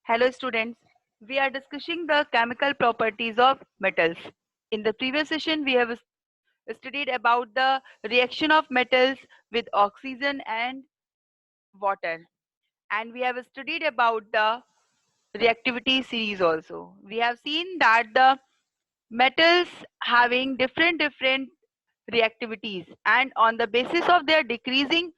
Hello students, we are discussing the chemical properties of metals. In the previous session, we have studied about the reaction of metals with oxygen and water. And we have studied about the reactivity series also. We have seen that the metals having different reactivities, and on the basis of their decreasing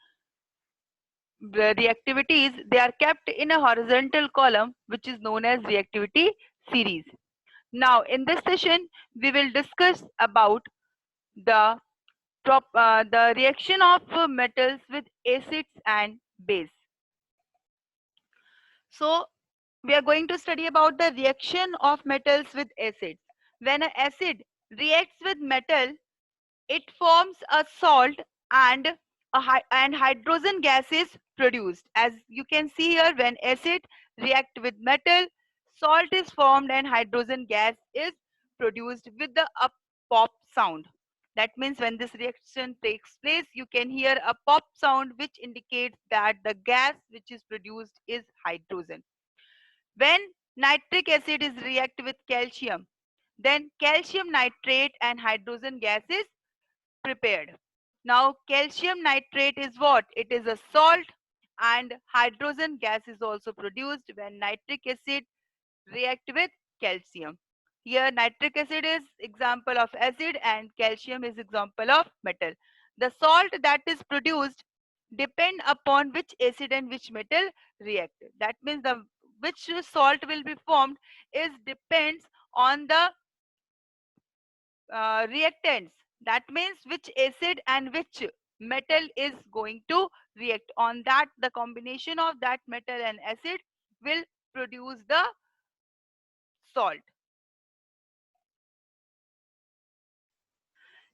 reactivities, they are kept in a horizontal column which is known as reactivity series. Now, in this session, we will discuss about the the reaction of metals with acids and base. So, we are going to study about the reaction of metals with acids. When an acid reacts with metal, it forms a salt and and hydrogen gas is produced. As you can see here, when acid react with metal, salt is formed and hydrogen gas is produced with the a pop sound. That means when this reaction takes place, you can hear a pop sound which indicates that the gas which is produced is hydrogen. When nitric acid is react with calcium, then calcium nitrate and hydrogen gas is prepared. Now, calcium nitrate is what? It is a salt, and hydrogen gas is also produced when nitric acid react with calcium. Here, nitric acid is example of acid and calcium is example of metal. The salt that is produced depend upon which acid and which metal react. That means the which salt will be formed is depends on the reactants. That means which acid and which metal is going to react. On that, the combination of that metal and acid will produce the salt.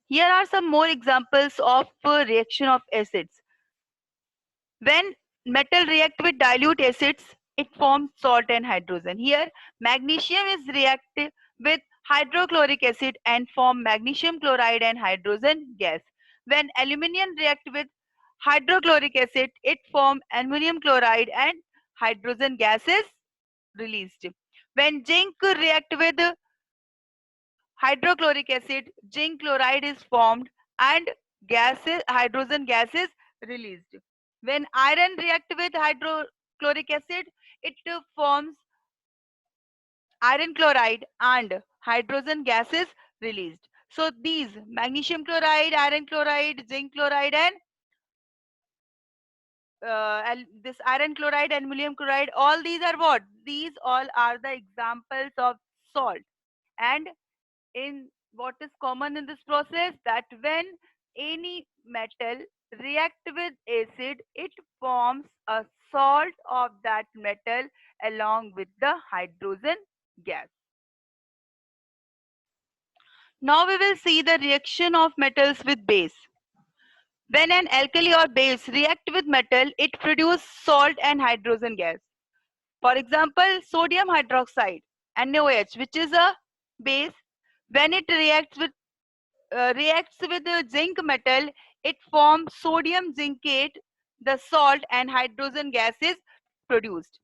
Here are some more examples of reaction of acids. When metal react with dilute acids, it forms salt and hydrogen. Here, magnesium is reactive with hydrochloric acid and form magnesium chloride and hydrogen gas. When aluminium react with hydrochloric acid, it form ammonium chloride and hydrogen gas is released. When zinc react with hydrochloric acid, zinc chloride is formed and hydrogen gas is released. When iron react with hydrochloric acid, it forms iron chloride and hydrogen gas is released. So these magnesium chloride, iron chloride, zinc chloride and this iron chloride and ammonium chloride, all these are what? These all are the examples of salt. And in what is common in this process, that when any metal react with acid, it forms a salt of that metal along with the hydrogen gas. Now we will see the reaction of metals with base. When an alkali or base react with metal, it produces salt and hydrogen gas. For example, sodium hydroxide, NaOH, which is a base, when it reacts with the zinc metal, it forms sodium zincate, the salt, and hydrogen gas is produced.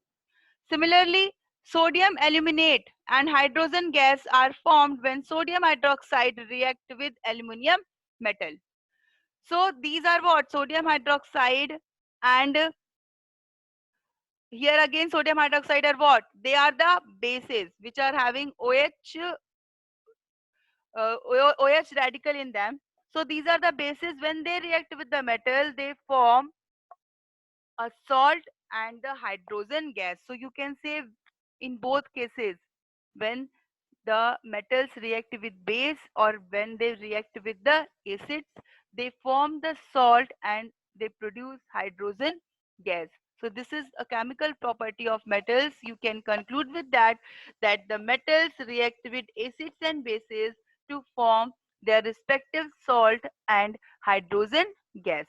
Similarly, sodium aluminate and hydrogen gas are formed when sodium hydroxide react with aluminum metal. So these are what? Sodium hydroxide and here again sodium hydroxide are what? They are the bases which are having OH radical in them. So these are the bases. When they react with the metal, they form a salt and the hydrogen gas. So you can say in both cases, when the metals react with base or when they react with the acids, they form the salt and they produce hydrogen gas. So this is a chemical property of metals. You can conclude with that the metals react with acids and bases to form their respective salt and hydrogen gas.